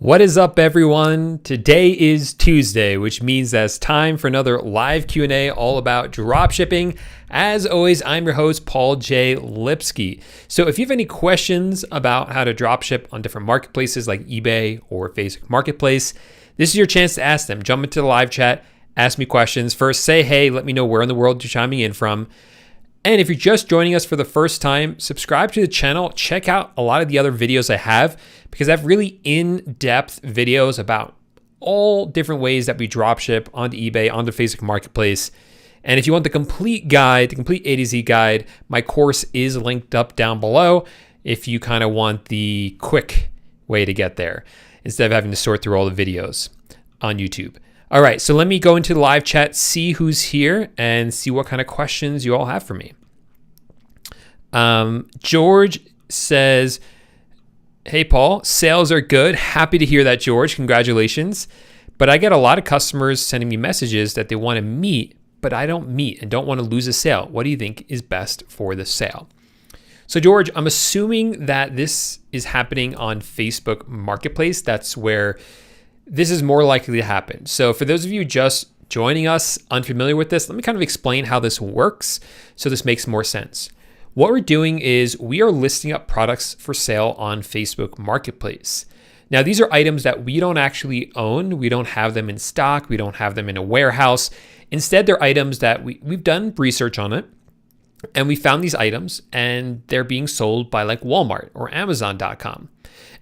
What is up, everyone? Today is Tuesday, which means that it's time for another live Q&A all about dropshipping. As always, I'm your host, Paul J Lipsky. So if you have any questions about how to dropship on different marketplaces like eBay or Facebook Marketplace, this is your chance to ask them. Jump into the live chat, ask me questions. First, say hey, let me know where in the world you're chiming in from. And if you're just joining us for the first time, subscribe to the channel. Check out a lot of the other videos I have because I have really in-depth videos about all different ways that we dropship onto eBay, onto Facebook Marketplace. And if you want the complete guide, the complete A to Z guide, my course is linked up down below if you kind of want the quick way to get there instead of having to sort through all the videos on YouTube. All right, so let me go into the live chat, see who's here, and see what kind of questions you all have for me. George says, hey, Paul, sales are good. Happy to hear that, George. Congratulations. But I get a lot of customers sending me messages that they want to meet, but I don't meet and don't want to lose a sale. What do you think is best for the sale? So, George, I'm assuming that this is happening on Facebook Marketplace. That's where this is more likely to happen. So for those of you just joining us, unfamiliar with this, let me kind of explain how this works so this makes more sense. What we're doing is we are listing up products for sale on Facebook Marketplace. Now, these are items that we don't actually own. We don't have them in stock. We don't have them in a warehouse. Instead, they're items that we've done research on it, and we found these items, and they're being sold by like Walmart or Amazon.com.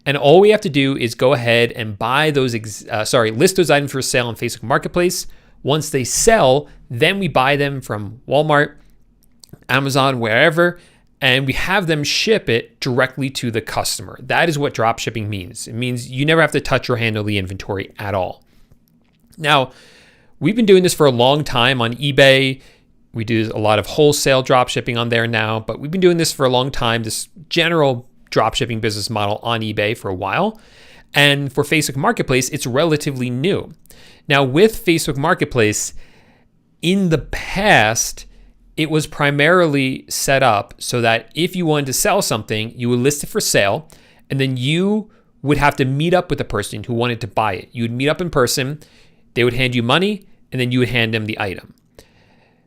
And all we have to do is go ahead and buy those, list those items for sale on Facebook Marketplace. Once they sell, then we buy them from Walmart, Amazon, wherever, and we have them ship it directly to the customer. That is what dropshipping means. It means you never have to touch or handle the inventory at all. Now, we've been doing this for a long time on eBay. We do a lot of wholesale dropshipping on there now, but we've been doing this for a long time, this general dropshipping business model on eBay for a while. And for Facebook Marketplace, it's relatively new. Now, with Facebook Marketplace, in the past, it was primarily set up so that if you wanted to sell something, you would list it for sale, and then you would have to meet up with the person who wanted to buy it. You would meet up in person, they would hand you money, and then you would hand them the item.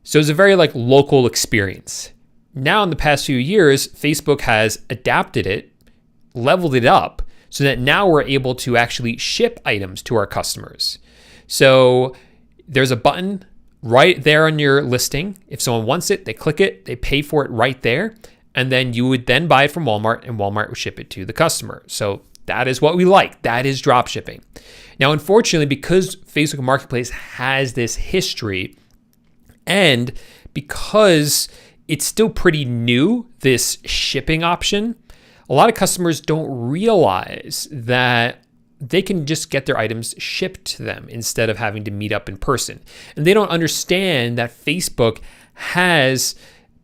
So it's a very local experience. Now, in the past few years, Facebook has adapted it, leveled it up, so that now we're able to actually ship items to our customers. So there's a button right there on your listing. If someone wants it, they click it, they pay for it right there, and then you would then buy it from Walmart, and Walmart would ship it to the customer. So that is what we like. That is dropshipping. Now, unfortunately, because Facebook Marketplace has this history, and because it's still pretty new, this shipping option, a lot of customers don't realize that they can just get their items shipped to them instead of having to meet up in person. And they don't understand that Facebook has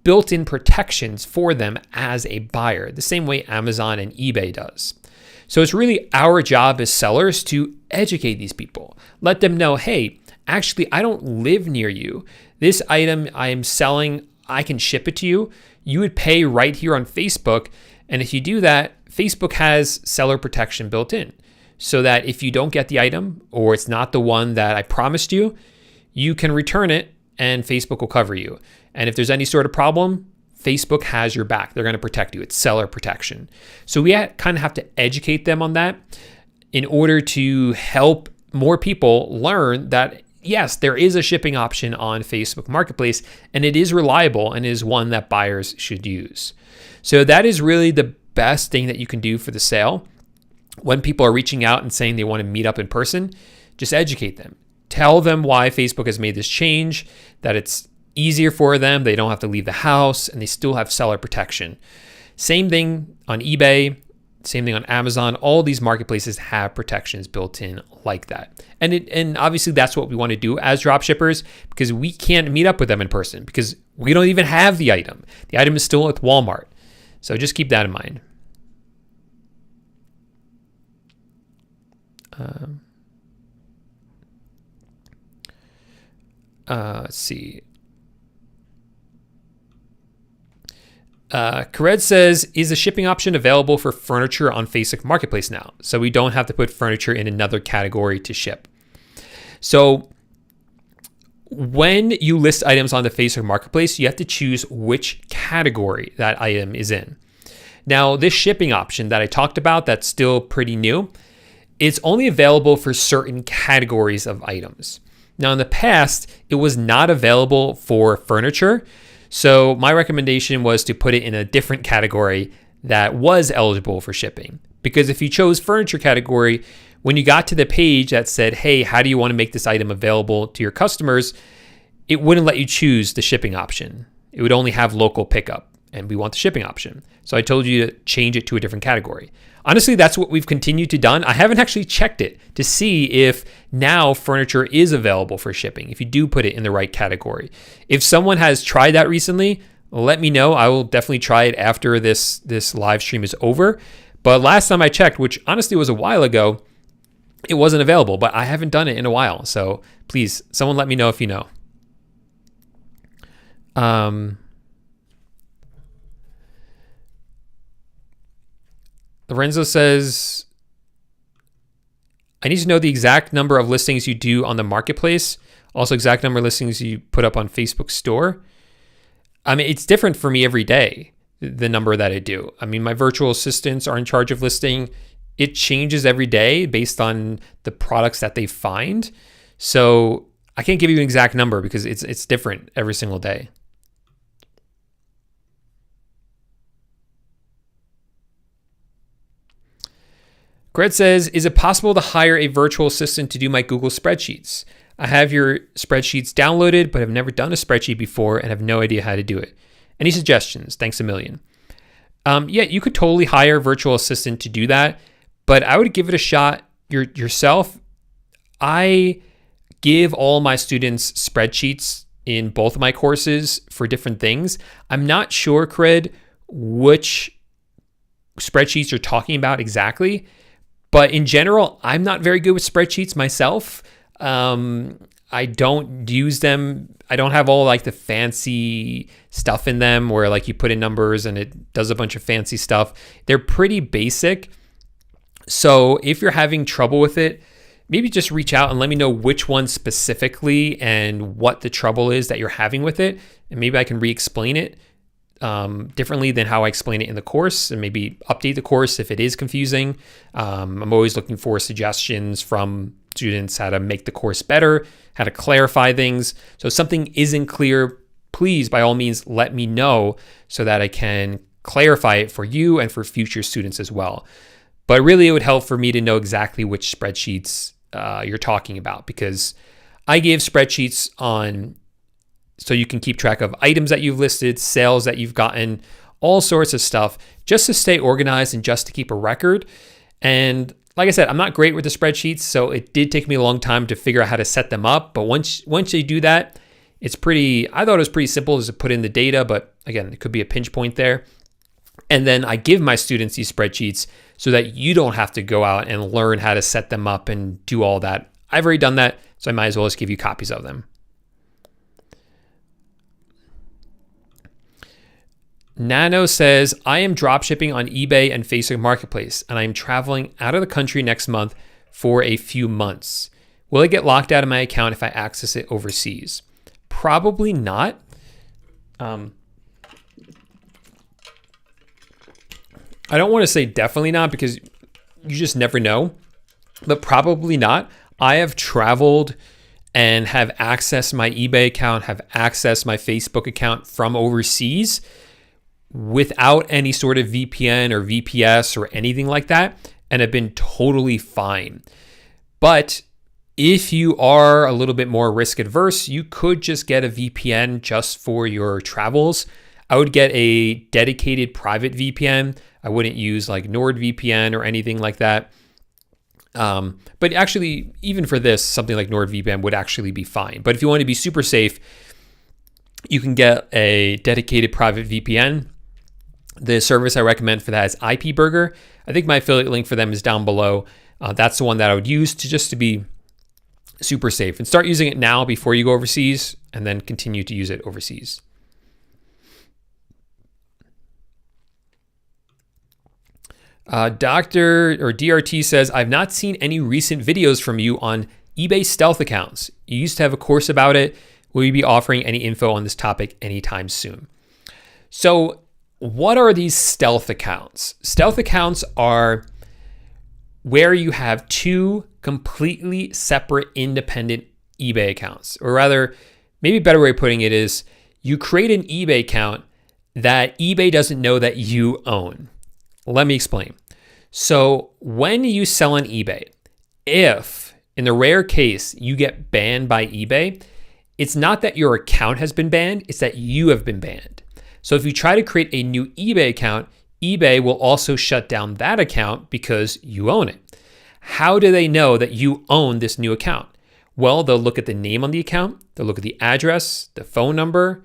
built-in protections for them as a buyer, the same way Amazon and eBay does. So it's really our job as sellers to educate these people. Let them know, hey, actually, I don't live near you. This item I am selling, I can ship it to you. You would pay right here on Facebook. And if you do that, Facebook has seller protection built in so that if you don't get the item or it's not the one that I promised you, you can return it and Facebook will cover you. And if there's any sort of problem, Facebook has your back. They're going to protect you. It's seller protection. So we kind of have to educate them on that in order to help more people learn that yes, there is a shipping option on Facebook Marketplace, and it is reliable and is one that buyers should use. So that is really the best thing that you can do for the sale. When people are reaching out and saying they want to meet up in person, just educate them. Tell them why Facebook has made this change, that it's easier for them, they don't have to leave the house, and they still have seller protection. Same thing on eBay. Same thing on Amazon. All these marketplaces have protections built in like that. And obviously that's what we want to do as dropshippers because we can't meet up with them in person because we don't even have the item. The item is still at Walmart. So just keep that in mind. Let's see. Kared says, is the shipping option available for furniture on Facebook Marketplace now? So we don't have to put furniture in another category to ship. So when you list items on the Facebook Marketplace, you have to choose which category that item is in. Now, this shipping option that I talked about, that's still pretty new, it's only available for certain categories of items. Now, in the past, it was not available for furniture. So my recommendation was to put it in a different category that was eligible for shipping. Because if you chose furniture category, when you got to the page that said, hey, how do you want to make this item available to your customers? It wouldn't let you choose the shipping option. It would only have local pickup, and we want the shipping option. So I told you to change it to a different category. Honestly, that's what we've continued to done. I haven't actually checked it to see if now furniture is available for shipping, if you do put it in the right category. If someone has tried that recently, let me know. I will definitely try it after this live stream is over. But last time I checked, which honestly was a while ago, it wasn't available, but I haven't done it in a while. So please, someone let me know if you know. Lorenzo says, I need to know the exact number of listings you do on the marketplace. Also, exact number of listings you put up on Facebook store. I mean, it's different for me every day, the number that I do. I mean, my virtual assistants are in charge of listing. It changes every day based on the products that they find. So I can't give you an exact number because it's different every single day. Gret says, is it possible to hire a virtual assistant to do my Google spreadsheets? I have your spreadsheets downloaded, but have never done a spreadsheet before and have no idea how to do it. Any suggestions? Thanks a million. Yeah, you could totally hire a virtual assistant to do that, but I would give it a shot yourself. I give all my students spreadsheets in both of my courses for different things. I'm not sure, Cred, which spreadsheets you're talking about exactly. But in general, I'm not very good with spreadsheets myself. I don't use them. I don't have all like the fancy stuff in them where like you put in numbers and it does a bunch of fancy stuff. They're pretty basic. So if you're having trouble with it, maybe just reach out and let me know which one specifically and what the trouble is that you're having with it. And maybe I can re-explain it differently than how I explain it in the course, and maybe update the course if it is confusing. I'm always looking for suggestions from students how to make the course better, how to clarify things. So if something isn't clear, please, by all means, let me know so that I can clarify it for you and for future students as well. But really, it would help for me to know exactly which spreadsheets you're talking about, because I give spreadsheets on so you can keep track of items that you've listed, sales that you've gotten, all sorts of stuff, just to stay organized and just to keep a record. And like I said, I'm not great with the spreadsheets, so it did take me a long time to figure out how to set them up. But once you do that, I thought it was pretty simple just to put in the data, but again, it could be a pinch point there. And then I give my students these spreadsheets so that you don't have to go out and learn how to set them up and do all that. I've already done that, so I might as well just give you copies of them. Nano says, I am dropshipping on eBay and Facebook Marketplace, and I am traveling out of the country next month for a few months. Will it get locked out of my account if I access it overseas? Probably not. I don't want to say definitely not because you just never know, but probably not. I have traveled and have accessed my eBay account, have accessed my Facebook account from overseas without any sort of VPN or VPS or anything like that, and have been totally fine. But if you are a little bit more risk adverse, you could just get a VPN just for your travels. I would get a dedicated private VPN. I wouldn't use like NordVPN or anything like that. But actually, even for this, something like NordVPN would actually be fine. But if you want to be super safe, you can get a dedicated private VPN. The service I recommend for that is IP Burger. I think my affiliate link for them is down below. That's the one that I would use to be super safe. And start using it now before you go overseas, and then continue to use it overseas. Doctor or DRT says, I've not seen any recent videos from you on eBay stealth accounts. You used to have a course about it. Will you be offering any info on this topic anytime soon? So what are these stealth accounts? Stealth accounts are where you have two completely separate independent eBay accounts. Or rather, maybe a better way of putting it is you create an eBay account that eBay doesn't know that you own. Let me explain. So when you sell on eBay, if in the rare case you get banned by eBay, it's not that your account has been banned, it's that you have been banned. So if you try to create a new eBay account, eBay will also shut down that account because you own it. How do they know that you own this new account? Well, they'll look at the name on the account, they'll look at the address, the phone number,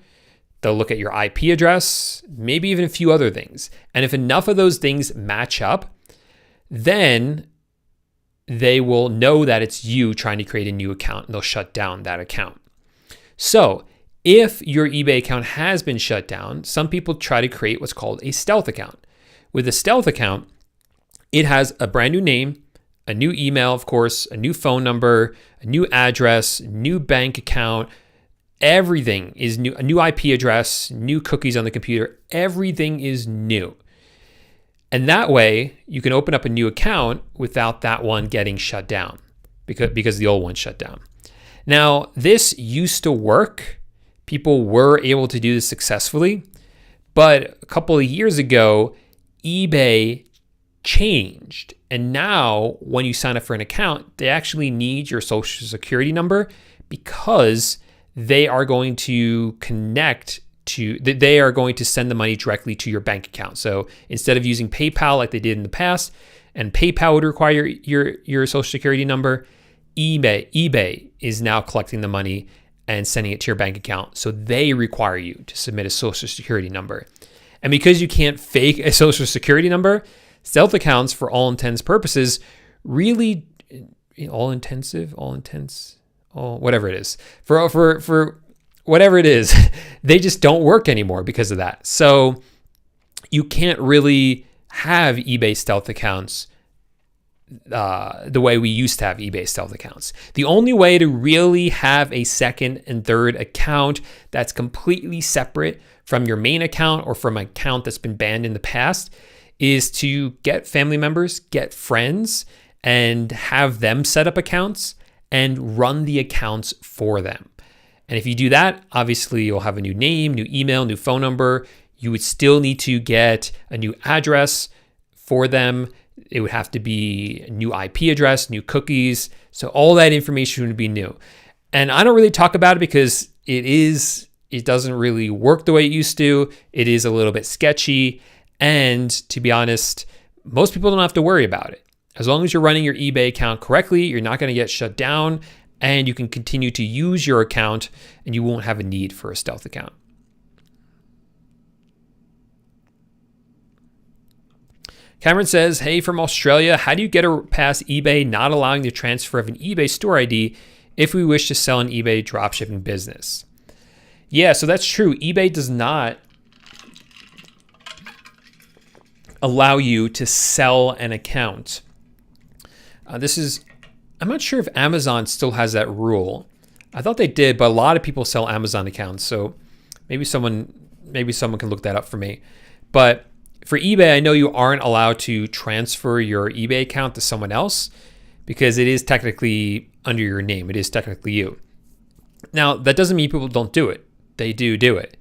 they'll look at your IP address, maybe even a few other things. And if enough of those things match up, then they will know that it's you trying to create a new account and they'll shut down that account. So if your eBay account has been shut down, some people try to create what's called a stealth account. With a stealth account, it has a brand new name, a new email, of course, a new phone number, a new address, new bank account. Everything is new, a new IP address, new cookies on the computer. Everything is new. And that way you can open up a new account without that one getting shut down because the old one shut down. Now, this used to work. People were able to do this successfully, but a couple of years ago, eBay changed. And now when you sign up for an account, they actually need your social security number because they are going to they are going to send the money directly to your bank account. So instead of using PayPal like they did in the past, and PayPal would require your social security number, eBay is now collecting the money and sending it to your bank account. So they require you to submit a social security number. And because you can't fake a social security number, stealth accounts, for all intents purposes, really whatever it is, for whatever it is, they just don't work anymore because of that. So you can't really have eBay stealth accounts the way we used to have eBay stealth accounts. The only way to really have a second and third account that's completely separate from your main account or from an account that's been banned in the past is to get family members, get friends, and have them set up accounts and run the accounts for them. And if you do that, obviously you'll have a new name, new email, new phone number. You would still need to get a new address for them. It would have to be a new IP address, new cookies. So all that information would be new. And I don't really talk about it because it doesn't really work the way it used to. It is a little bit sketchy. And to be honest, most people don't have to worry about it. As long as you're running your eBay account correctly, you're not going to get shut down and you can continue to use your account and you won't have a need for a stealth account. Cameron says, hey, from Australia, how do you get past eBay not allowing the transfer of an eBay store ID if we wish to sell an eBay dropshipping business? Yeah, so that's true. eBay does not allow you to sell an account. I'm not sure if Amazon still has that rule. I thought they did, but a lot of people sell Amazon accounts. So maybe someone can look that up for me. But for eBay, I know you aren't allowed to transfer your eBay account to someone else because it is technically under your name. It is technically you. Now, that doesn't mean people don't do it. They do it,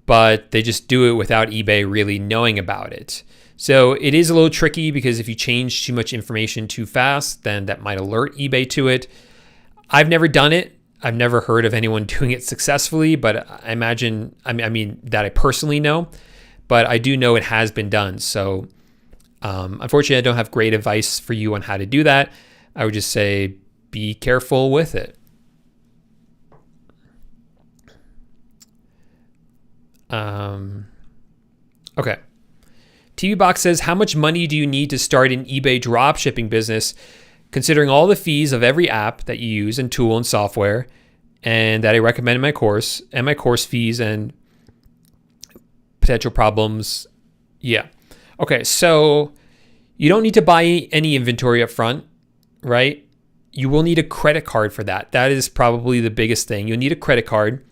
but they just do it without eBay really knowing about it. So it is a little tricky because if you change too much information too fast, then that might alert eBay to it. I've never done it. I've never heard of anyone doing it successfully, but I mean that I personally know, but I do know it has been done. So unfortunately, I don't have great advice for you on how to do that. I would just say be careful with it. Okay. TV Box says, how much money do you need to start an eBay dropshipping business, considering all the fees of every app that you use and tool and software, and that I recommend in my course, and my course fees and potential problems? Yeah. Okay, so You don't need to buy any inventory up front, right? You will need a credit card for that. That is probably the biggest thing. You'll need a credit card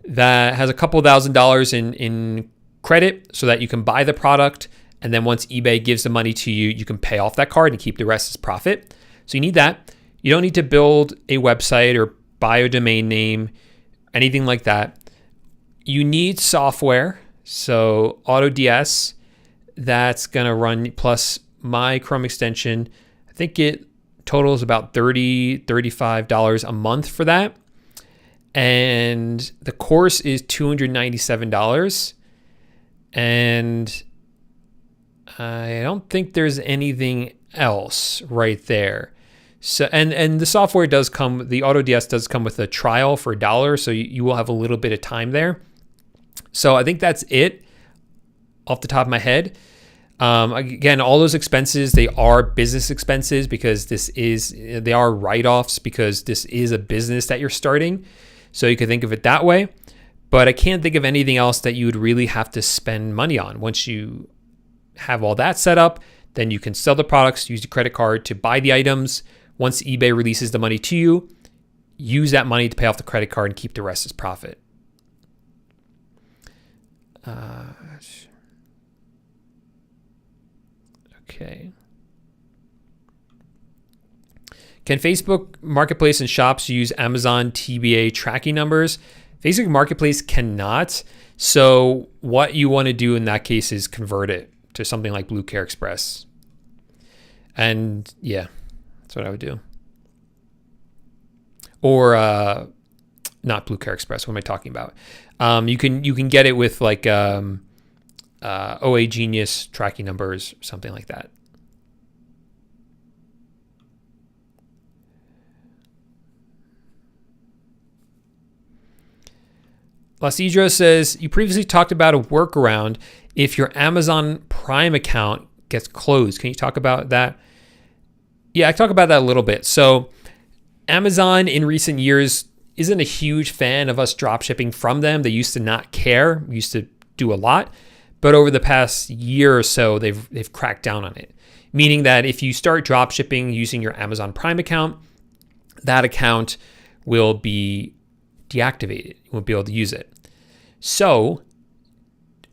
that has a couple $1,000s in credit so that you can buy the product. And then once eBay gives the money to you, you can pay off that card and keep the rest as profit. So you need that. You don't need to build a website or buy a domain name, anything like that. You need software. So AutoDS, that's going to run plus my Chrome extension. I think it totals about $30, $35 a month for that. And the course is $297. And I don't think there's anything else right there. So and the software does come, the AutoDS does come with a trial for $1, so you will have a little bit of time there. So I think that's it off the top of my head. Again, all those expenses, they are business expenses because they are write-offs because this is a business that you're starting. So you could think of it that way. But I can't think of anything else that you would really have to spend money on. Once you have all that set up, then you can sell the products, use the credit card to buy the items. Once eBay releases the money to you, use that money to pay off the credit card and keep the rest as profit. Okay. Can Facebook Marketplace and shops use Amazon TBA tracking numbers? Facebook Marketplace cannot. So what you want to do in that case is convert it to something like Blue Care Express. And yeah, that's what I would do. Or not Blue Care Express. What am I talking about? You can get it with like OA Genius tracking numbers, something like that. Lasidro says, you previously talked about a workaround if your Amazon Prime account gets closed. Can you talk about that? Yeah, I talk about that a little bit. So Amazon in recent years isn't a huge fan of us drop shipping from them. They used to not care, used to do a lot. But over the past year or so, they've cracked down on it. Meaning that if you start drop shipping using your Amazon Prime account, that account will be deactivated. You won't be able to use it. So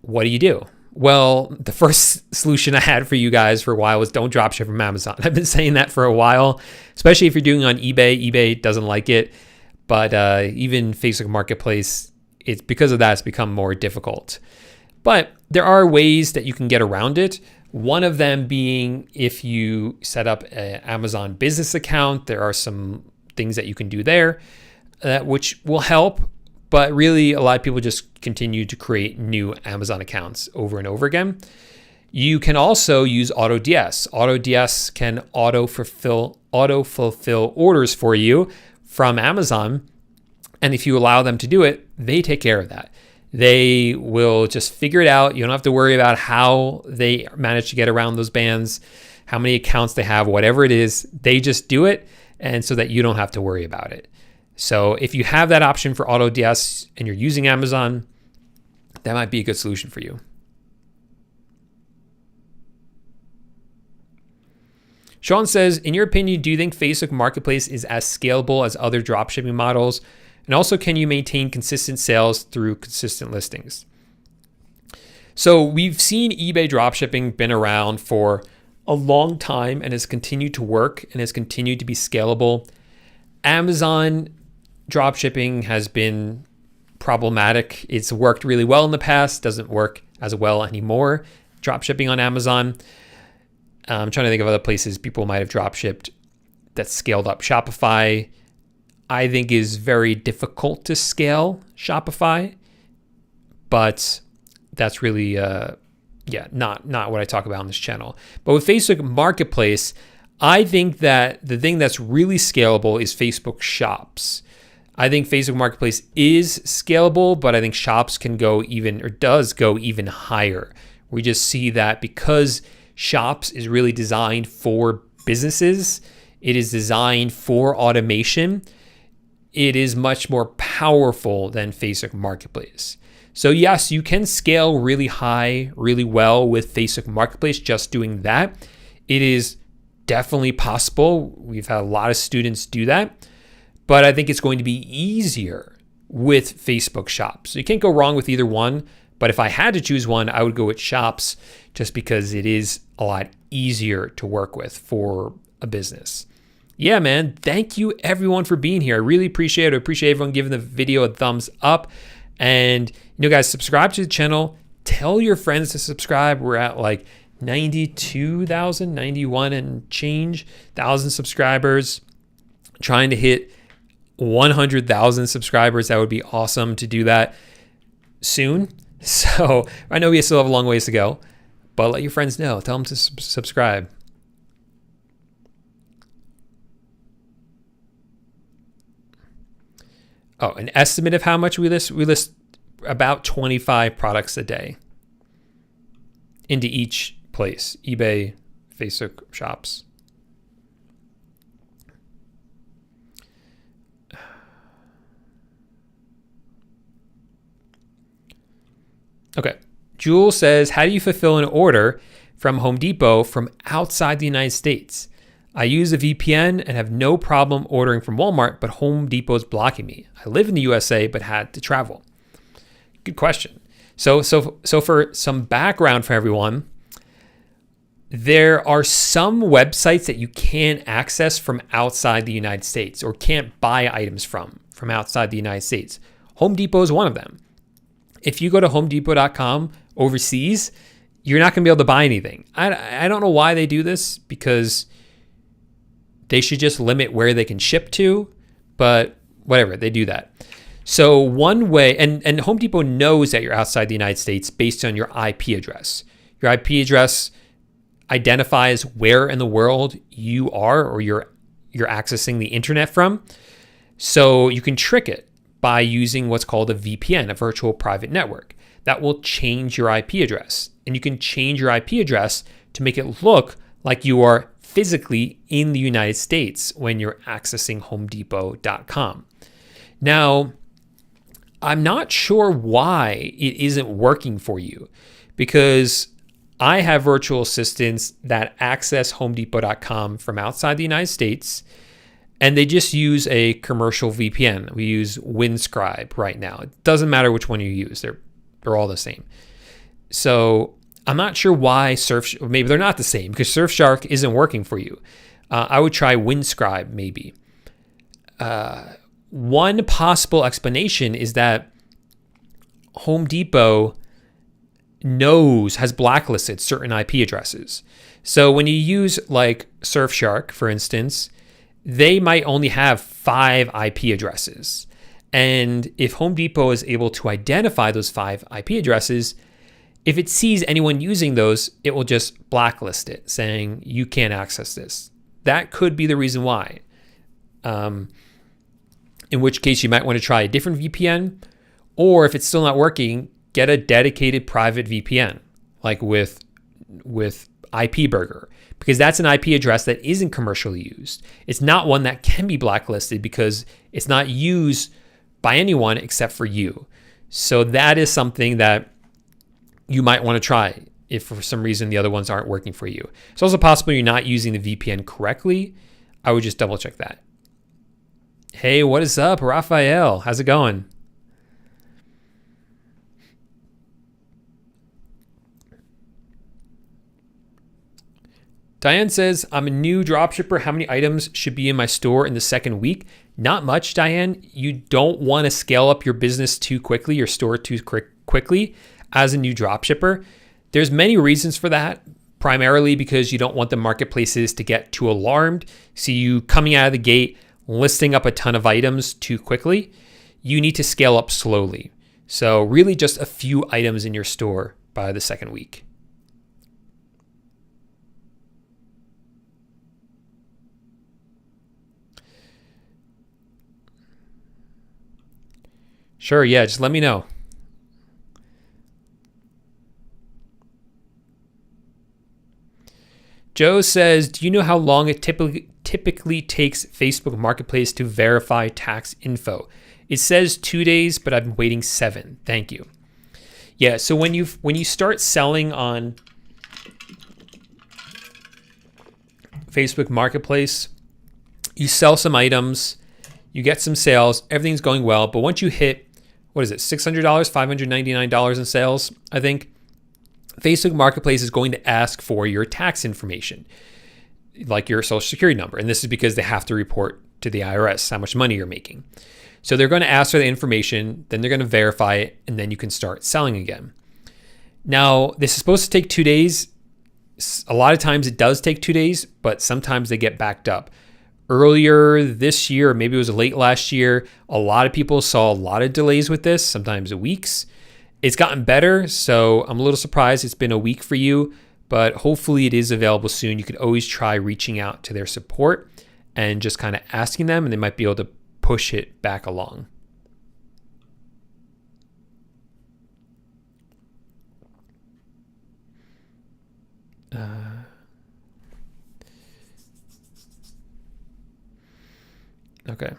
what do? Well, the first solution I had for you guys for a while was don't drop ship from Amazon. I've been saying that for a while, especially if you're doing on eBay. eBay doesn't like it, but even Facebook Marketplace, it's because of that, it's become more difficult. But there are ways that you can get around it. One of them being if you set up an Amazon business account, there are some things that you can do there which will help. But really, a lot of people just continue to create new Amazon accounts over and over again. You can also use AutoDS. AutoDS can auto-fulfill orders for you from Amazon. And if you allow them to do it, they take care of that. They will just figure it out. You don't have to worry about how they manage to get around those bans, how many accounts they have, whatever it is. They just do it, and so that you don't have to worry about it. So if you have that option for AutoDS and you're using Amazon, that might be a good solution for you. Sean says, in your opinion, do you think Facebook Marketplace is as scalable as other dropshipping models? And also, can you maintain consistent sales through consistent listings? So we've seen eBay dropshipping been around for a long time and has continued to work and has continued to be scalable. Amazon dropshipping has been problematic. It's worked really well in the past, doesn't work as well anymore. Dropshipping on Amazon. I'm trying to think of other places people might have dropshipped that scaled up. Shopify, I think, is very difficult to scale Shopify, but that's really, not what I talk about on this channel. But with Facebook Marketplace, I think that the thing that's really scalable is Facebook Shops. I think Facebook Marketplace is scalable, but I think Shops can go even, or does go even higher. We just see that because Shops is really designed for businesses, it is designed for automation, it is much more powerful than Facebook Marketplace. So yes, you can scale really high, really well with Facebook Marketplace just doing that. It is definitely possible. We've had a lot of students do that, but I think it's going to be easier with Facebook Shops. So you can't go wrong with either one, but if I had to choose one, I would go with Shops just because it is a lot easier to work with for a business. Yeah, man, thank you everyone for being here. I really appreciate it. I appreciate everyone giving the video a thumbs up. And guys, subscribe to the channel. Tell your friends to subscribe. We're at like 92,000, 91 and change thousand subscribers. Trying to hit 100,000 subscribers. That would be awesome to do that soon. So I know we still have a long ways to go, but let your friends know. Tell them to subscribe. Oh, an estimate of how much we list. We list about 25 products a day into each place: eBay, Facebook Shops. Okay. Jewel says, how do you fulfill an order from Home Depot from outside the United States? I use a VPN and have no problem ordering from Walmart, but Home Depot is blocking me. I live in the USA, but had to travel. Good question. So for some background for everyone, there are some websites that you can't access from outside the United States or can't buy items from outside the United States. Home Depot is one of them. If you go to homedepot.com overseas, you're not going to be able to buy anything. I don't know why they do this, because they should just limit where they can ship to, but whatever, they do that. So one way, and Home Depot knows that you're outside the United States based on your IP address. Your IP address identifies where in the world you are or you're accessing the internet from. So you can trick it by using what's called a VPN, a virtual private network. That will change your IP address. And you can change your IP address to make it look like you are physically in the United States when you're accessing homedepot.com. Now, I'm not sure why it isn't working for you, because I have virtual assistants that access homedepot.com from outside the United States, and they just use a commercial VPN. We use Windscribe right now. It doesn't matter which one you use. They're all the same. So I'm not sure why maybe they're not the same, because Surfshark isn't working for you. I would try Windscribe maybe. One possible explanation is that Home Depot has blacklisted certain IP addresses. So when you use like Surfshark, for instance, they might only have 5 IP addresses. And if Home Depot is able to identify those 5 IP addresses, if it sees anyone using those, it will just blacklist it, saying you can't access this. That could be the reason why. In which case you might want to try a different VPN, or if it's still not working, get a dedicated private VPN, like with IP Burger, because that's an IP address that isn't commercially used. It's not one that can be blacklisted because it's not used by anyone except for you. So that is something that you might want to try if for some reason the other ones aren't working for you. It's also possible you're not using the VPN correctly. I would just double check that. Hey, what is up, Raphael? How's it going? Diane says, I'm a new dropshipper. How many items should be in my store in the second week? Not much, Diane. You don't want to scale up your business too quickly, your store too quickly as a new dropshipper. There's many reasons for that, primarily because you don't want the marketplaces to get too alarmed. See you coming out of the gate, listing up a ton of items too quickly. You need to scale up slowly. So really just a few items in your store by the second week. Sure, yeah, just let me know. Joe says, do you know how long it typically takes Facebook Marketplace to verify tax info? It says 2 days, but I've been waiting 7. Thank you. Yeah, so when you start selling on Facebook Marketplace, you sell some items, you get some sales, everything's going well, but once you hit, what is it, $600, $599 in sales, I think, Facebook Marketplace is going to ask for your tax information, like your social security number. And this is because they have to report to the IRS how much money you're making. So they're going to ask for the information, then they're going to verify it, and then you can start selling again. Now, this is supposed to take 2 days. A lot of times it does take 2 days, but sometimes they get backed up. Earlier this year, maybe it was late last year, a lot of people saw a lot of delays with this, sometimes weeks. It's gotten better, so I'm a little surprised it's been a week for you, but hopefully it is available soon. You could always try reaching out to their support and just kind of asking them, and they might be able to push it back along. Okay.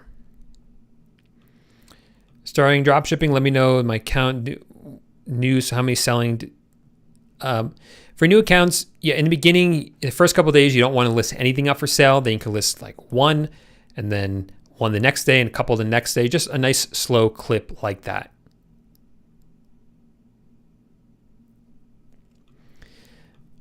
Starting dropshipping, let me know my account news, how many selling. For new accounts, yeah, in the beginning, the first couple of days, you don't want to list anything up for sale. Then you can list like one, and then one the next day, and a couple the next day. Just a nice slow clip like that.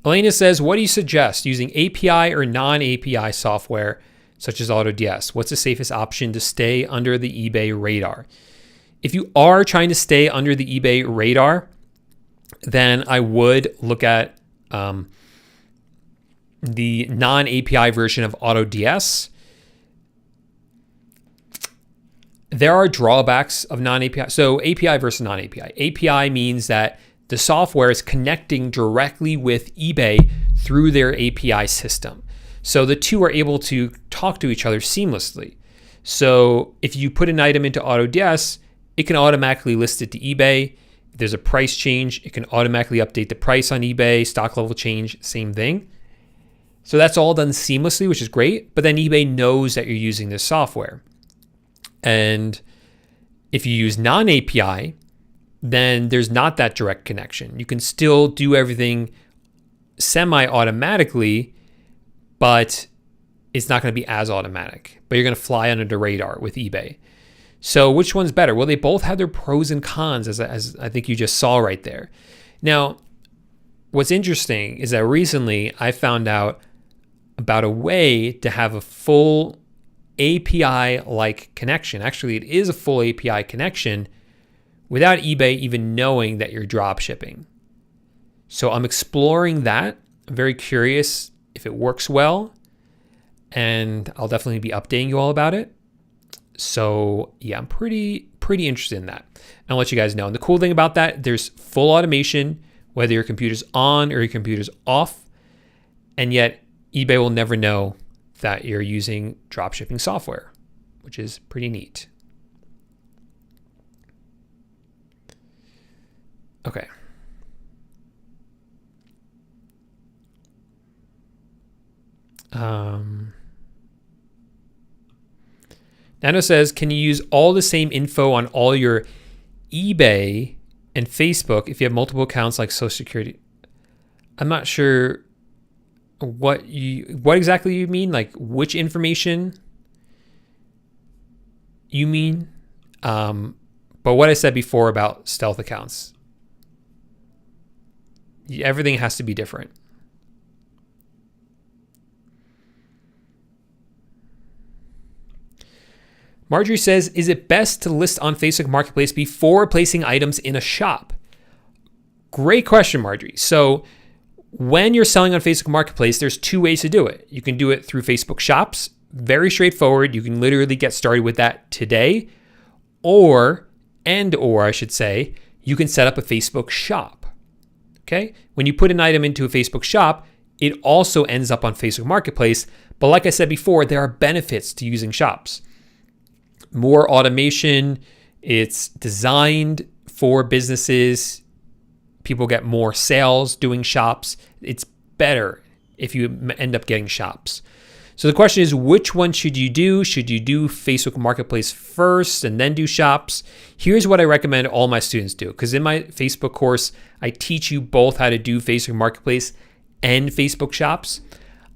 Elena says, what do you suggest, using API or non-API software such as AutoDS? What's the safest option to stay under the eBay radar? If you are trying to stay under the eBay radar, then I would look at the non-API version of AutoDS. There are drawbacks of non-API. So API versus non-API. API means that the software is connecting directly with eBay through their API system. So the two are able to talk to each other seamlessly. So if you put an item into AutoDS, it can automatically list it to eBay. If there's a price change, it can automatically update the price on eBay, stock level change, same thing. So that's all done seamlessly, which is great. But then eBay knows that you're using this software. And if you use non-API, then there's not that direct connection. You can still do everything semi-automatically, but it's not going to be as automatic. But you're going to fly under the radar with eBay. So which one's better? Well, they both have their pros and cons, as I think you just saw right there. Now, what's interesting is that recently I found out about a way to have a full API-like connection. Actually, it is a full API connection without eBay even knowing that you're drop shipping. So I'm exploring that. I'm very curious if it works well, and I'll definitely be updating you all about it. So yeah, I'm pretty interested in that. And I'll let you guys know. And the cool thing about that, there's full automation, whether your computer's on or your computer's off, and yet eBay will never know that you're using dropshipping software, which is pretty neat. Okay. Nano says, can you use all the same info on all your eBay and Facebook if you have multiple accounts like Social Security? I'm not sure what exactly you mean, like which information you mean. But what I said before about stealth accounts, everything has to be different. Marjorie says, is it best to list on Facebook Marketplace before placing items in a shop? Great question, Marjorie. So when you're selling on Facebook Marketplace, there's two ways to do it. You can do it through Facebook Shops. Very straightforward. You can literally get started with that today. Or I should say, you can set up a Facebook shop. Okay? When you put an item into a Facebook shop, it also ends up on Facebook Marketplace. But like I said before, there are benefits to using shops. More automation. It's designed for businesses. People get more sales doing shops. It's better if you end up getting shops. So the question is, which one should you do? Should you do Facebook Marketplace first and then do shops? Here's what I recommend all my students do, because in my Facebook course, I teach you both how to do Facebook Marketplace and Facebook shops.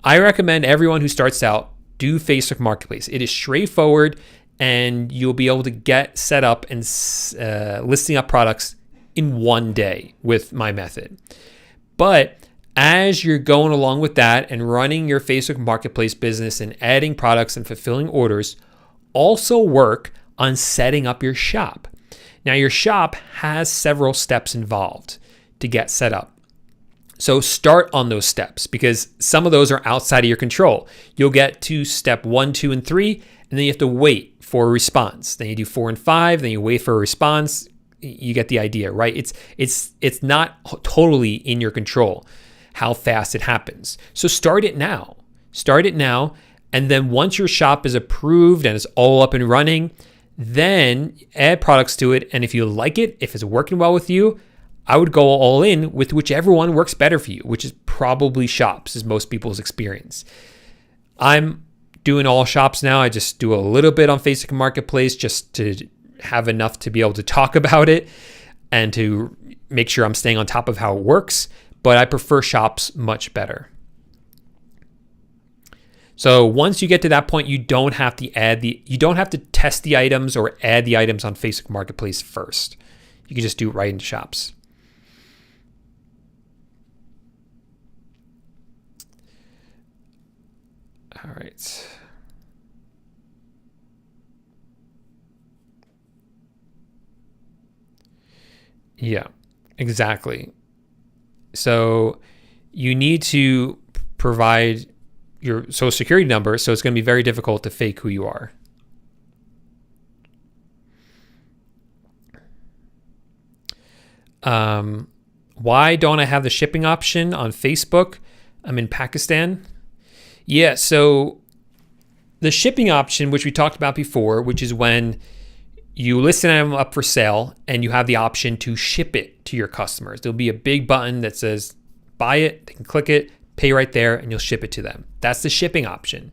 I recommend everyone who starts out do Facebook Marketplace. It is straightforward, and you'll be able to get set up and listing up products in one day with my method. But as you're going along with that and running your Facebook Marketplace business and adding products and fulfilling orders, also work on setting up your shop. Now, your shop has several steps involved to get set up. So start on those steps, because some of those are outside of your control. You'll get to step 1, 2, and 3, and then you have to wait for a response. Then you do 4 and 5, then you wait for a response. You get the idea, right? It's not totally in your control how fast it happens. So start it now. Start it now, and then once your shop is approved and it's all up and running, then add products to it. And if you like it, if it's working well with you, I would go all in with whichever one works better for you, which is probably shops, is most people's experience. I'm doing all shops now. I just do a little bit on Facebook Marketplace just to have enough to be able to talk about it and to make sure I'm staying on top of how it works. But I prefer shops much better. So once you get to that point, you don't have to test the items or add the items on Facebook Marketplace first. You can just do it right into shops. All right. Yeah, exactly. So you need to provide your social security number, so it's going to be very difficult to fake who you are. Why don't I have the shipping option on Facebook? I'm in Pakistan. Yeah, so the shipping option, which we talked about before, which is when you list an item up for sale and you have the option to ship it to your customers. There'll be a big button that says buy it, they can click it, pay right there, and you'll ship it to them. That's the shipping option.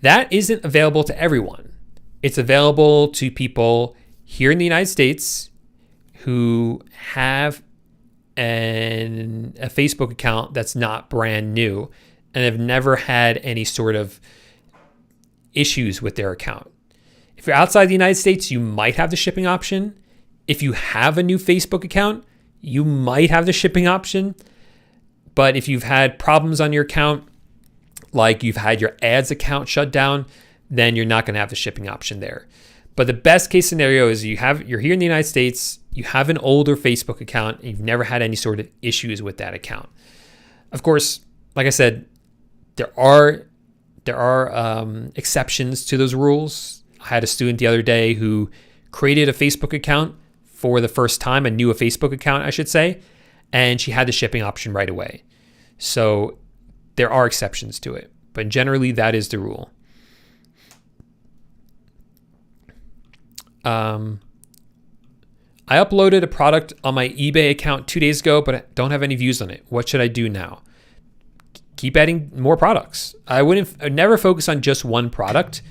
That isn't available to everyone. It's available to people here in the United States who have a Facebook account that's not brand new and have never had any sort of issues with their account. If you're outside the United States, you might have the shipping option. If you have a new Facebook account, you might have the shipping option. But if you've had problems on your account, like you've had your ads account shut down, then you're not going to have the shipping option there. But the best case scenario is you're here in the United States, you have an older Facebook account, and you've never had any sort of issues with that account. Of course, like I said, there are exceptions to those rules. I had a student the other day who created a Facebook account for the first time, a Facebook account, I should say, and she had the shipping option right away. So there are exceptions to it, but generally that is the rule. I uploaded a product on my eBay account 2 days ago, but I don't have any views on it. What should I do now? Keep adding more products. I'd never focus on just one product.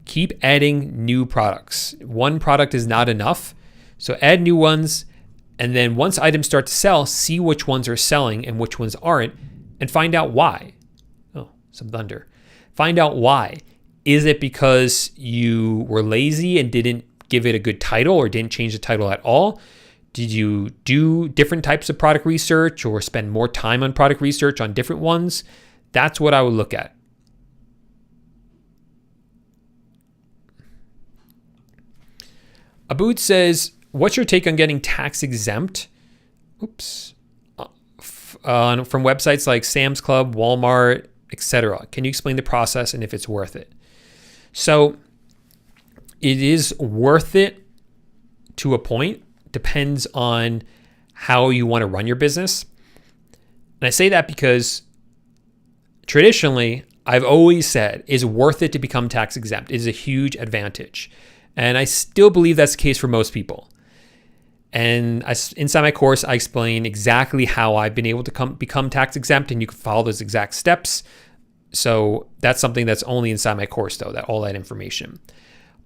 Keep adding new products. One product is not enough. So add new ones. And then once items start to sell, see which ones are selling and which ones aren't, and find out why. Oh, some thunder. Find out why. Is it because you were lazy and didn't give it a good title or didn't change the title at all? Did you do different types of product research or spend more time on product research on different ones? That's what I would look at. Abood says, what's your take on getting tax exempt? From websites like Sam's Club, Walmart, etc. Can you explain the process and if it's worth it? So it is worth it to a point. Depends on how you want to run your business. And I say that because traditionally, I've always said it's worth it to become tax exempt. It is a huge advantage. And I still believe that's the case for most people. And inside my course, I explain exactly how I've been able to become tax exempt, and you can follow those exact steps. So that's something that's only inside my course though, all that information.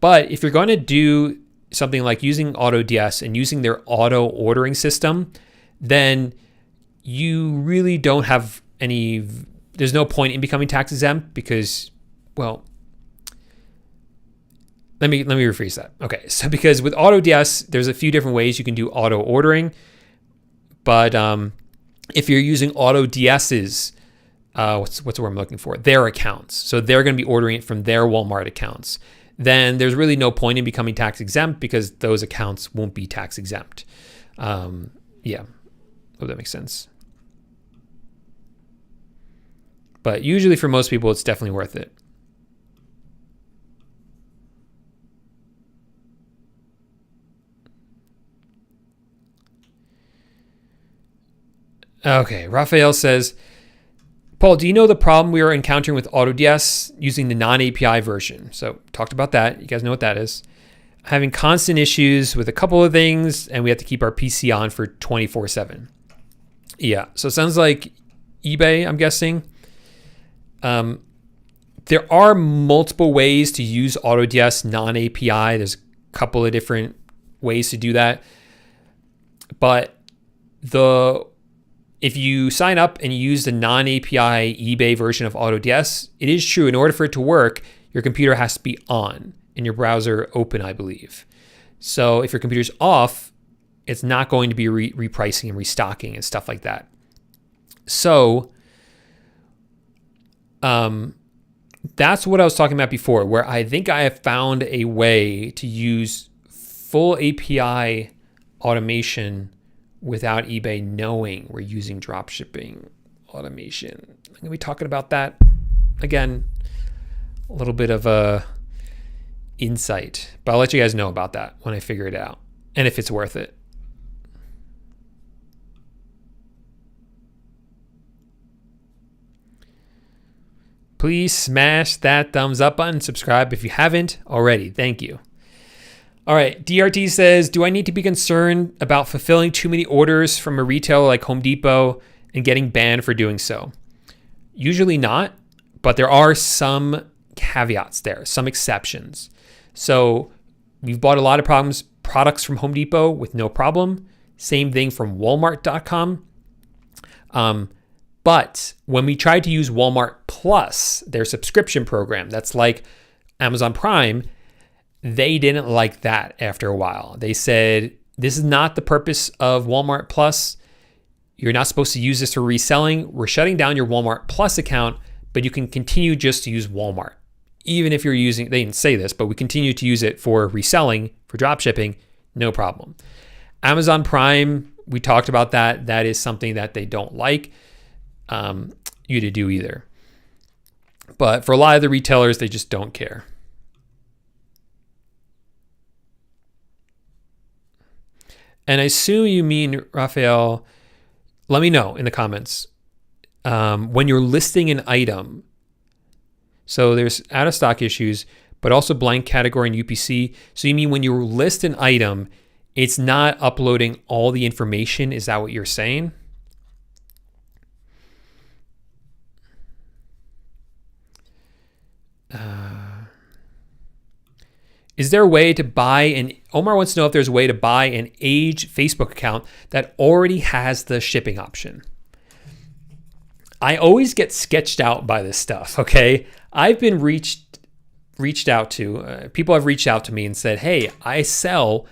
But if you're going to do something like using AutoDS and using their auto ordering system, then you really don't have there's no point in becoming tax exempt because, well, let me rephrase that. Okay, so because with AutoDS, there's a few different ways you can do auto ordering, but if you're using AutoDS's, what's the word I'm looking for? Their accounts. So they're going to be ordering it from their Walmart accounts. Then there's really no point in becoming tax exempt because those accounts won't be tax exempt. Yeah, hope that makes sense. But usually for most people, it's definitely worth it. Okay, Raphael says, Paul, do you know the problem we are encountering with AutoDS using the non-API version? So talked about that. You guys know what that is. Having constant issues with a couple of things, and we have to keep our PC on for 24/7. Yeah, so it sounds like eBay, I'm guessing. There are multiple ways to use AutoDS non-API. There's a couple of different ways to do that. But if you sign up and you use the non-API eBay version of AutoDS, it is true, in order for it to work, your computer has to be on and your browser open, I believe. So if your computer's off, it's not going to be repricing and restocking and stuff like that. So that's what I was talking about before, where I think I have found a way to use full API automation without eBay knowing we're using dropshipping automation. I'm going to be talking about that again, a little bit of a insight, but I'll let you guys know about that when I figure it out and if it's worth it. Please smash that thumbs up button, subscribe if you haven't already. Thank you. All right, DRT says, do I need to be concerned about fulfilling too many orders from a retailer like Home Depot and getting banned for doing so? Usually not, but there are some caveats there, some exceptions. So we've bought a lot of products from Home Depot with no problem. Same thing from Walmart.com. But when we tried to use Walmart Plus, their subscription program, that's like Amazon Prime, they didn't like that after a while. They said, this is not the purpose of Walmart Plus. You're not supposed to use this for reselling. We're shutting down your Walmart Plus account, but you can continue just to use Walmart. Even if you're using, they didn't say this, but we continue to use it for reselling, for drop shipping, no problem. Amazon Prime, we talked about that. That is something that they don't like you to do either. But for a lot of the retailers, they just don't care. And I assume you mean, Raphael, let me know in the comments. When you're listing an item, so there's out of stock issues, but also blank category in UPC. So you mean when you list an item, it's not uploading all the information? Is that what you're saying? Is there a way to buy Omar wants to know if there's a way to buy an aged Facebook account that already has the shipping option. I always get sketched out by this stuff, okay? I've been reached out to, people have reached out to me and said, hey, I sell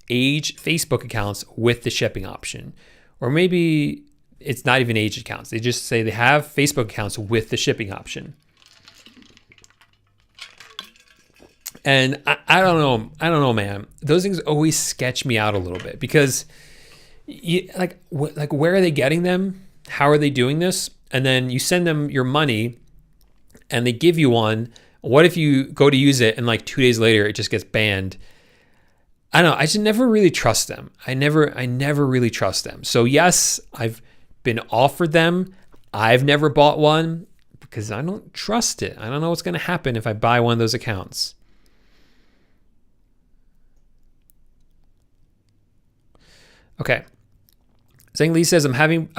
aged Facebook accounts with the shipping option. Or maybe it's not even aged accounts. They just say they have Facebook accounts with the shipping option. And I don't know, man. Those things always sketch me out a little bit because, where are they getting them? How are they doing this? And then you send them your money, and they give you one. What if you go to use it and 2 days later it just gets banned? I don't know. I just never really trust them. I never really trust them. So yes, I've been offered them. I've never bought one because I don't trust it. I don't know what's going to happen if I buy one of those accounts. Okay. Zhang Li says, I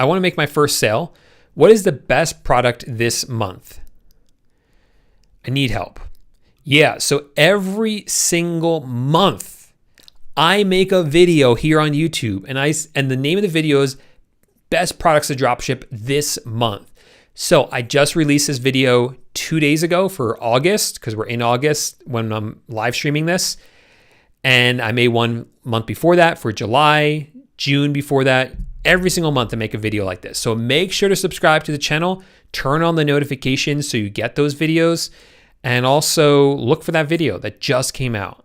want to make my first sale. What is the best product this month? I need help. Yeah, so every single month I make a video here on YouTube, and the name of the video is Best Products to Dropship This Month. So I just released this video 2 days ago for August, because we're in August when I'm live streaming this. And I made one month before that for July, June before that. Every single month I make a video like this. So make sure to subscribe to the channel, turn on the notifications so you get those videos, and also look for that video that just came out.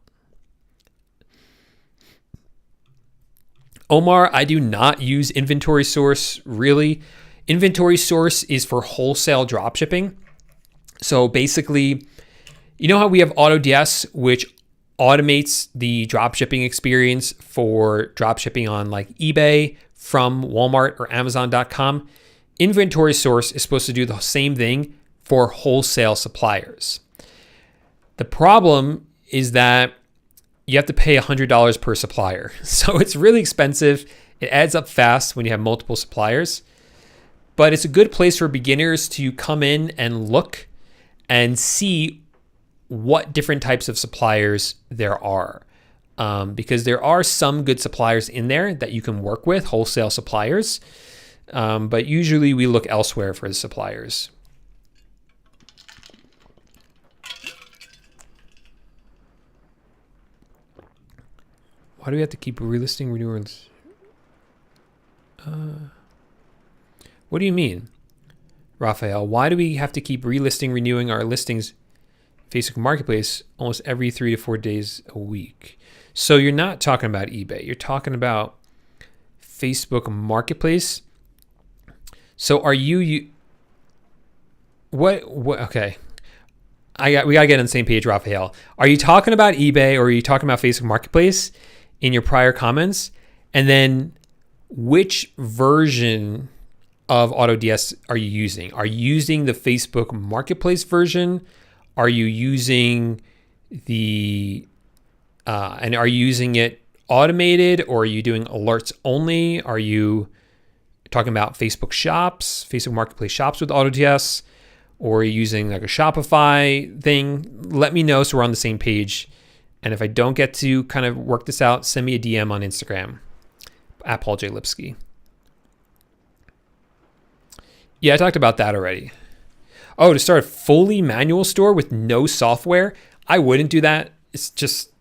Omar, I do not use Inventory Source really. Inventory Source is for wholesale dropshipping. So basically, you know how we have AutoDS, which automates the dropshipping experience for dropshipping on like eBay from Walmart or Amazon.com. Inventory Source is supposed to do the same thing for wholesale suppliers. The problem is that you have to pay $100 per supplier. So it's really expensive. It adds up fast when you have multiple suppliers, but it's a good place for beginners to come in and look and see what different types of suppliers there are. Because there are some good suppliers in there that you can work with, wholesale suppliers. But usually we look elsewhere for the suppliers. Why do we have to keep relisting renewals? What do you mean, Raphael? Why do we have to keep relisting, renewing our listings Facebook Marketplace almost every 3 to 4 days a week? So you're not talking about eBay. You're talking about Facebook Marketplace. So are you what okay. We gotta get on the same page, Raphael. Are you talking about eBay or are you talking about Facebook Marketplace in your prior comments? And then which version of AutoDS are you using? Are you using the Facebook Marketplace version? Are you using and are you using it automated, or are you doing alerts only? Are you talking about Facebook Shops, Facebook Marketplace Shops with AutoDS, or are you using like a Shopify thing? Let me know so we're on the same page. And if I don't get to kind of work this out, send me a DM on Instagram at Paul J Lipsky. Yeah, I talked about that already. Oh, to start a fully manual store with no software? I wouldn't do that. It's just,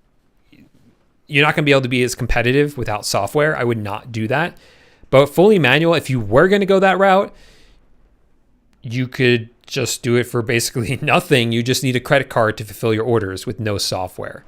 you're not going to be able to be as competitive without software. I would not do that. But fully manual, if you were going to go that route, you could just do it for basically nothing. You just need a credit card to fulfill your orders with no software.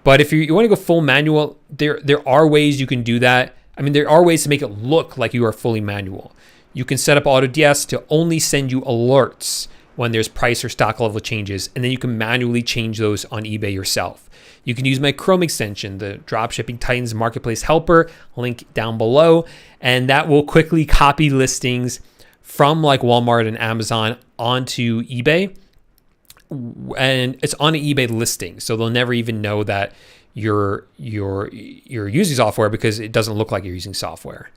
But if you want to go full manual, there are ways you can do that. I mean, there are ways to make it look like you are fully manual. You can set up AutoDS to only send you alerts when there's price or stock level changes, and then you can manually change those on eBay yourself. You can use my Chrome extension, the Dropshipping Titans Marketplace Helper, link down below, and that will quickly copy listings from like Walmart and Amazon onto eBay. And it's on an eBay listing, so they'll never even know that you're using software because it doesn't look like you're using software.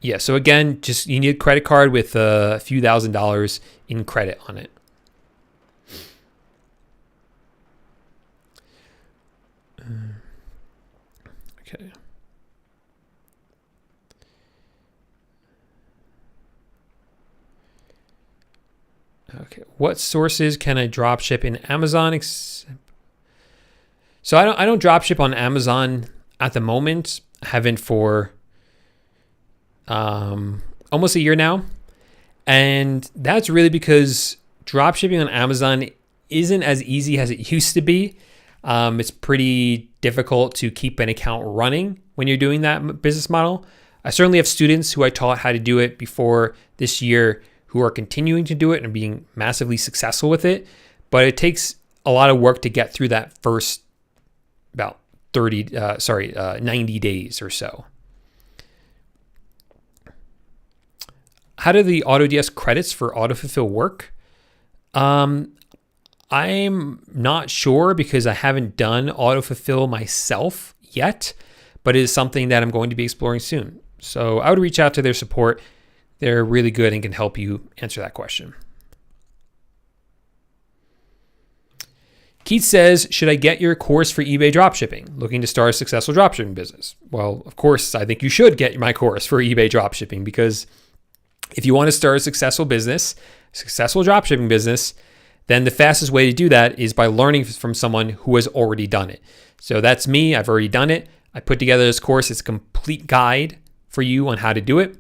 Yeah, so again, just you need a credit card with a few $1,000s in credit on it. Okay. Okay, what sources can I drop ship in Amazon? So I don't drop ship on Amazon at the moment. I haven't for almost a year now. And that's really because drop shipping on Amazon isn't as easy as it used to be. It's pretty difficult to keep an account running when you're doing that business model. I certainly have students who I taught how to do it before this year who are continuing to do it and being massively successful with it. But it takes a lot of work to get through that first about 90 days or so. How do the AutoDS credits for autofulfill work? I'm not sure because I haven't done autofulfill myself yet, but it is something that I'm going to be exploring soon. So I would reach out to their support They're really good and can help you answer that question. Keith says, should I get your course for eBay dropshipping? Looking to start a successful dropshipping business? Well, of course, I think you should get my course for eBay dropshipping, because if you want to start a successful business, successful dropshipping business, then the fastest way to do that is by learning from someone who has already done it. So that's me. I've already done it. I put together this course. It's a complete guide for you on how to do it.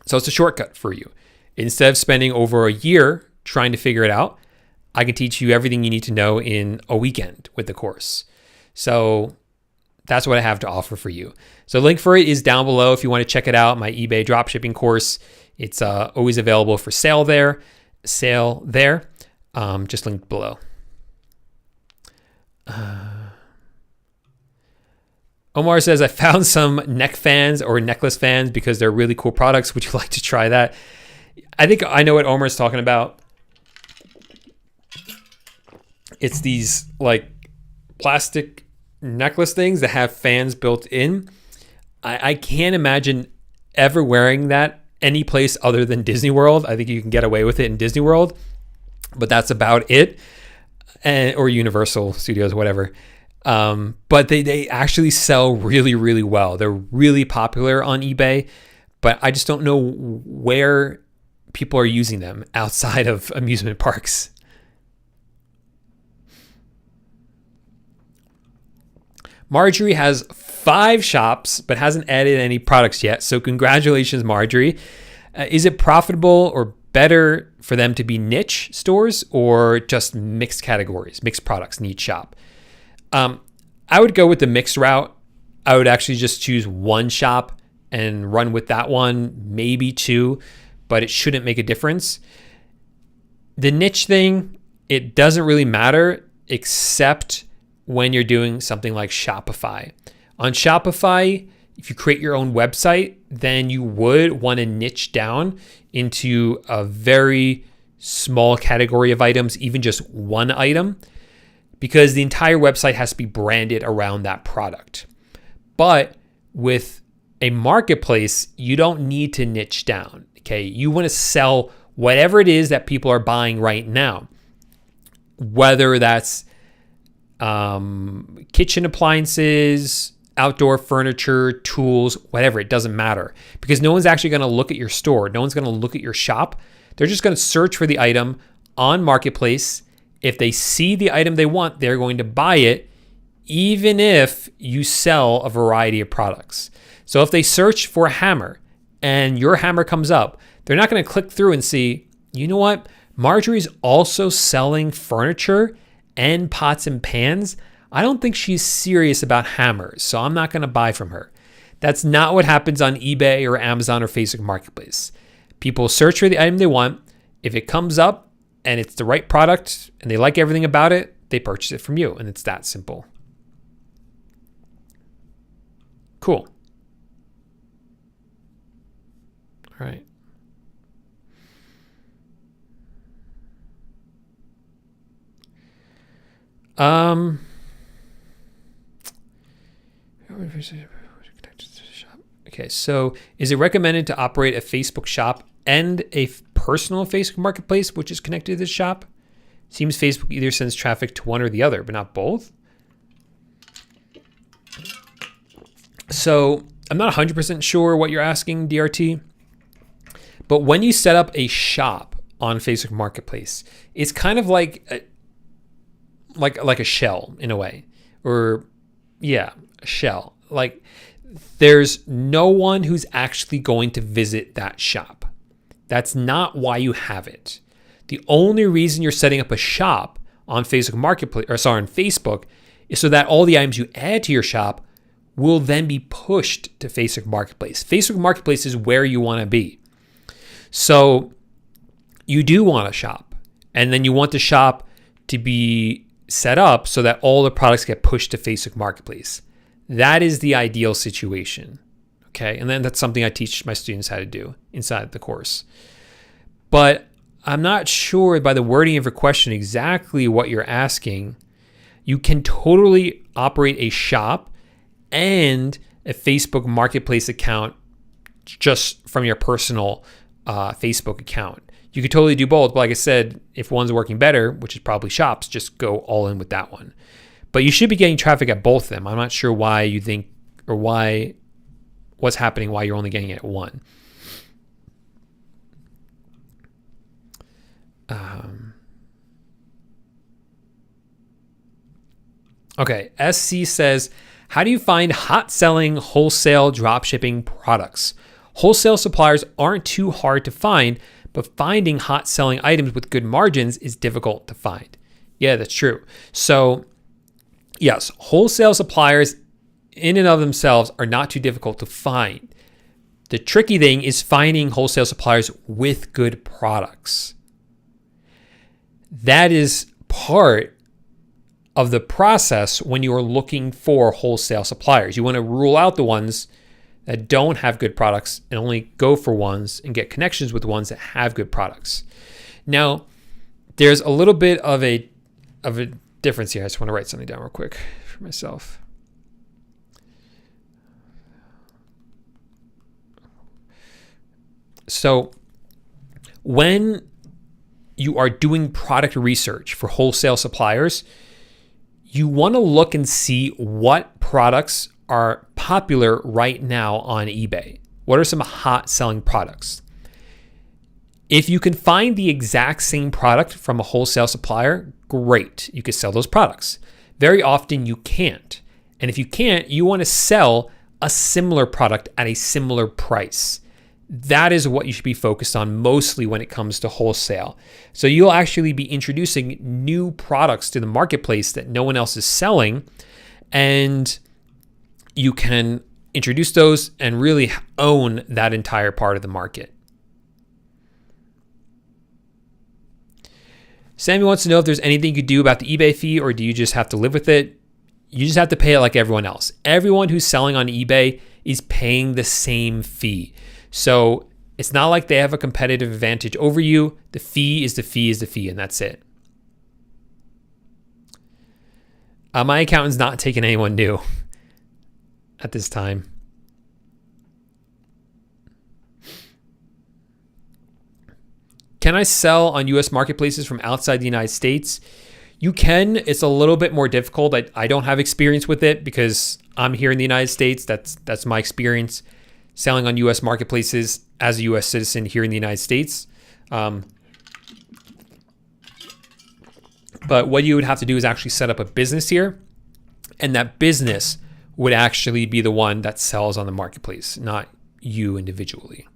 So it's a shortcut for you. Instead of spending over a year trying to figure it out, I can teach you everything you need to know in a weekend with the course. So that's what I have to offer for you. So link for it is down below if you want to check it out, my eBay dropshipping course. It's always available for sale there. Just linked below. Omar says, I found some neck fans or necklace fans because they're really cool products. Would you like to try that? I think I know what Omar's talking about. It's these like plastic necklace things that have fans built in. I can't imagine ever wearing that any place other than Disney World. I think you can get away with it in Disney World, but that's about it. Or Universal Studios, whatever. But they actually sell really, really well. They're really popular on eBay, but I just don't know where people are using them outside of amusement parks. Marjorie has 5 shops, but hasn't added any products yet. So congratulations, Marjorie. Is it profitable or better for them to be niche stores or just mixed categories, mixed products in each shop? I would go with the mixed route. I would actually just choose one shop and run with that one, maybe 2, but it shouldn't make a difference. The niche thing, it doesn't really matter except when you're doing something like Shopify. On Shopify, if you create your own website, then you would want to niche down into a very small category of items, even just one item, because the entire website has to be branded around that product. But with a marketplace, you don't need to niche down, okay? You want to sell whatever it is that people are buying right now, whether that's kitchen appliances, outdoor furniture, tools, whatever, it doesn't matter, because no one's actually going to look at your store. No one's going to look at your shop. They're just going to search for the item on Marketplace. If they see the item they want, they're going to buy it, even if you sell a variety of products. So if they search for a hammer and your hammer comes up, they're not going to click through and see, you know what? Marjorie's also selling furniture and pots and pans. I don't think she's serious about hammers, so I'm not going to buy from her. That's not what happens on eBay or Amazon or Facebook Marketplace. People search for the item they want. If it comes up and it's the right product and they like everything about it, they purchase it from you, and it's that simple. Cool. All right. Okay, so is it recommended to operate a Facebook shop and a personal Facebook marketplace which is connected to this shop? Seems Facebook either sends traffic to one or the other, but not both. So I'm not 100% sure what you're asking, DRT, but when you set up a shop on Facebook Marketplace, it's kind of like a shell in a way, or yeah, a shell. Like there's no one who's actually going to visit that shop. That's not why you have it. The only reason you're setting up a shop on Facebook Marketplace, on Facebook, is so that all the items you add to your shop will then be pushed to Facebook Marketplace. Facebook Marketplace is where you want to be. So you do want a shop, and then you want the shop to be set up so that all the products get pushed to Facebook Marketplace. That is the ideal situation, okay? And then that's something I teach my students how to do inside the course. But I'm not sure by the wording of your question exactly what you're asking. You can totally operate a shop and a Facebook Marketplace account just from your personal Facebook account. You could totally do both, but like I said, if one's working better, which is probably shops, just go all in with that one. But you should be getting traffic at both of them. I'm not sure why you think, or what's happening, why you're only getting it at one. Okay, SC says, how do you find hot selling wholesale dropshipping products? Wholesale suppliers aren't too hard to find, but finding hot selling items with good margins is difficult to find. Yeah, that's true. So yes, wholesale suppliers in and of themselves are not too difficult to find. The tricky thing is finding wholesale suppliers with good products. That is part of the process when you are looking for wholesale suppliers. You want to rule out the ones that don't have good products and only go for ones and get connections with ones that have good products. Now, there's a little bit of a difference here. I just want to write something down real quick for myself. So when you are doing product research for wholesale suppliers, you want to look and see what products are popular right now on eBay. What are some hot selling products? If you can find the exact same product from a wholesale supplier, great, you can sell those products. Very often you can't. And if you can't, you want to sell a similar product at a similar price. That is what you should be focused on mostly when it comes to wholesale. So you'll actually be introducing new products to the marketplace that no one else is selling, and you can introduce those and really own that entire part of the market. Sammy wants to know if there's anything you could do about the eBay fee, or do you just have to live with it? You just have to pay it like everyone else. Everyone who's selling on eBay is paying the same fee. So it's not like they have a competitive advantage over you. The fee is the fee is the fee, and that's it. My accountant's not taking anyone new at this time. Can I sell on US marketplaces from outside the United States? You can. It's a little bit more difficult. I don't have experience with it because I'm here in the United States. That's my experience selling on US marketplaces as a US citizen here in the United States. But what you would have to do is actually set up a business here, and that business would actually be the one that sells on the marketplace, not you individually.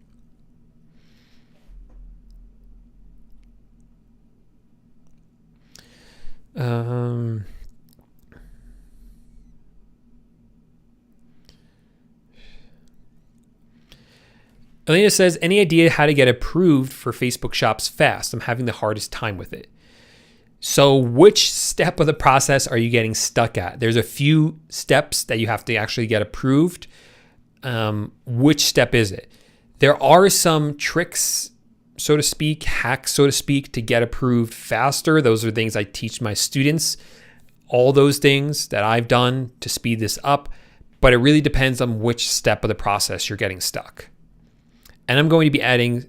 Elena says, any idea how to get approved for Facebook shops fast? I'm having the hardest time with it. So which step of the process are you getting stuck at? There's a few steps that you have to actually get approved. Which step is it? There are some tricks, so to speak, hacks, so to speak, to get approved faster. Those are things I teach my students. All those things that I've done to speed this up, but it really depends on which step of the process you're getting stuck. And I'm going to be adding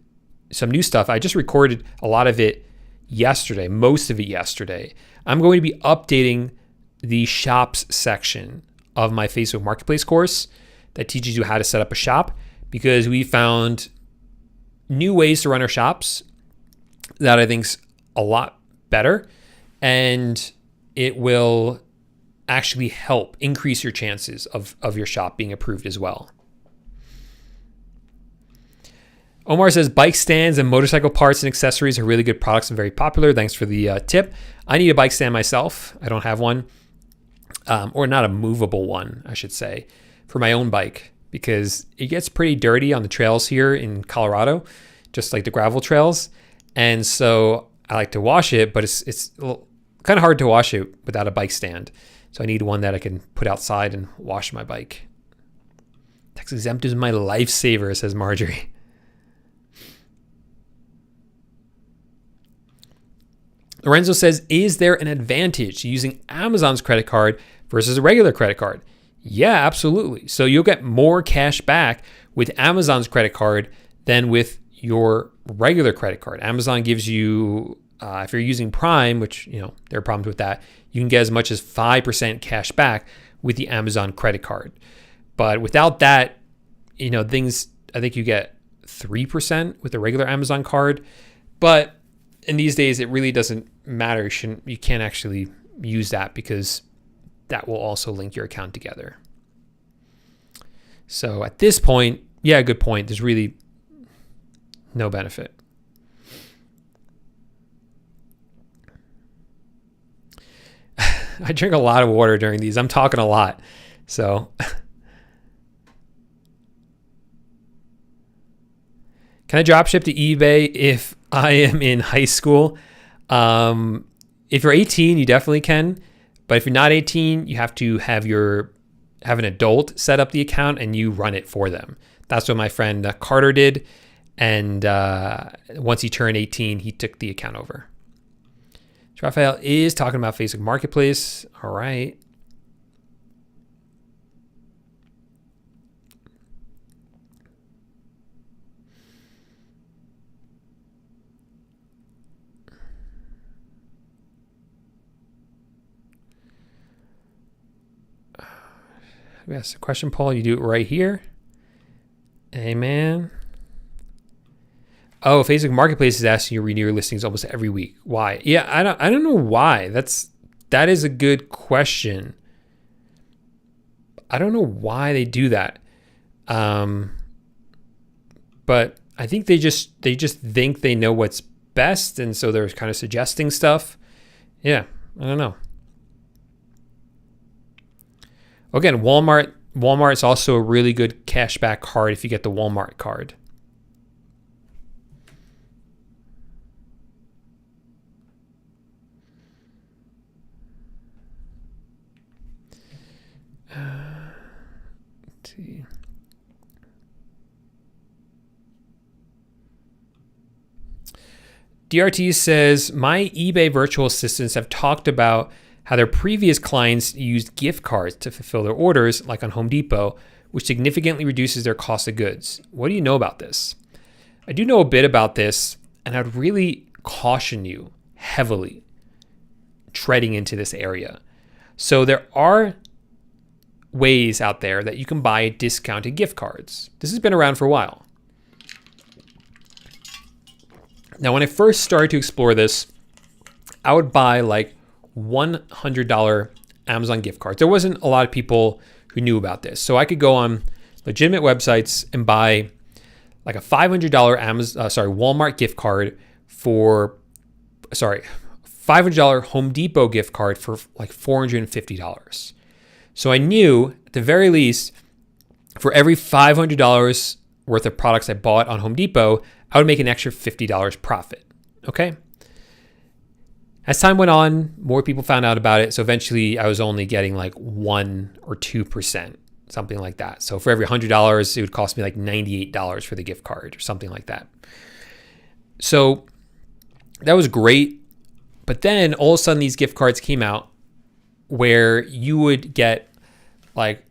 some new stuff. I just recorded a lot of it yesterday, most of it yesterday. I'm going to be updating the shops section of my Facebook Marketplace course that teaches you how to set up a shop, because we found new ways to run our shops that I think's a lot better, and it will actually help increase your chances of your shop being approved as well. Omar says, bike stands and motorcycle parts and accessories are really good products and very popular. Thanks for the tip. I need a bike stand myself. I don't have one, or not a movable one, I should say, for my own bike, because it gets pretty dirty on the trails here in Colorado, just like the gravel trails. And so I like to wash it, but it's kind of hard to wash it without a bike stand. So I need one that I can put outside and wash my bike. Tax exempt is my lifesaver, says Marjorie. Lorenzo says, is there an advantage using Amazon's credit card versus a regular credit card? Yeah, absolutely. So you'll get more cash back with Amazon's credit card than with your regular credit card. Amazon gives you, if you're using Prime, which, there are problems with that, you can get as much as 5% cash back with the Amazon credit card. But without that, things, I think you get 3% with the regular Amazon card. But in these days, it really doesn't matter. You can't actually use that because that will also link your account together. So at this point, yeah, good point. There's really no benefit. I drink a lot of water during these. I'm talking a lot. So can I drop ship to eBay if I am in high school? If you're 18, you definitely can. But if you're not 18, you have to have an adult set up the account and you run it for them. That's what my friend Carter did. And once he turned 18, he took the account over. Raphael is talking about Facebook Marketplace. All right. Yes, a question, Paul. You do it right here. Amen. Oh, Facebook Marketplace is asking you to renew your listings almost every week. Why? Yeah, I don't know why. That is a good question. I don't know why they do that. But I think they just think they know what's best, and so they're kind of suggesting stuff. Yeah, I don't know. Again, Walmart is also a really good cashback card if you get the Walmart card. Let's see. DRT says, my eBay virtual assistants have talked about how their previous clients used gift cards to fulfill their orders, like on Home Depot, which significantly reduces their cost of goods. What do you know about this? I do know a bit about this, and I'd really caution you heavily treading into this area. So there are ways out there that you can buy discounted gift cards. This has been around for a while. Now, when I first started to explore this, I would buy like $100 Amazon gift cards. There wasn't a lot of people who knew about this. So I could go on legitimate websites and buy like a $500 Walmart gift card for, $500 Home Depot gift card for like $450. So I knew at the very least for every $500 worth of products I bought on Home Depot, I would make an extra $50 profit. Okay. As time went on, more people found out about it. So eventually I was only getting like 1 or 2%, something like that. So for every $100, it would cost me like $98 for the gift card or something like that. So that was great. But then all of a sudden these gift cards came out where you would get like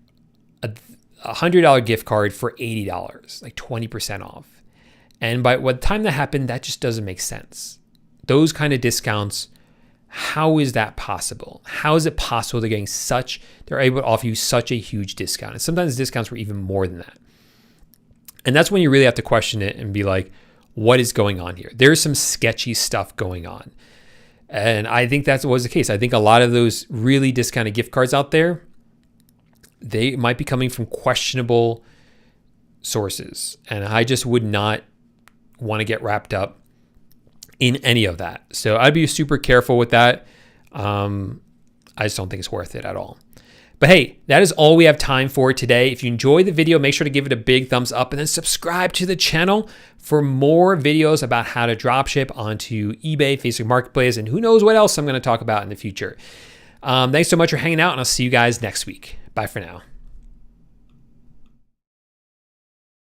a $100 gift card for $80, like 20% off. And by the time that happened, that just doesn't make sense. Those kind of discounts, how is that possible? How is it possible they're able to offer you such a huge discount? And sometimes discounts were even more than that. And that's when you really have to question it and be like, what is going on here? There's some sketchy stuff going on. And I think that was the case. I think a lot of those really discounted gift cards out there, they might be coming from questionable sources. And I just would not want to get wrapped up in any of that. So I'd be super careful with that. I just don't think it's worth it at all. But hey, that is all we have time for today. If you enjoyed the video, make sure to give it a big thumbs up and then subscribe to the channel for more videos about how to dropship onto eBay, Facebook Marketplace, and who knows what else I'm going to talk about in the future. Thanks so much for hanging out, and I'll see you guys next week. Bye for now.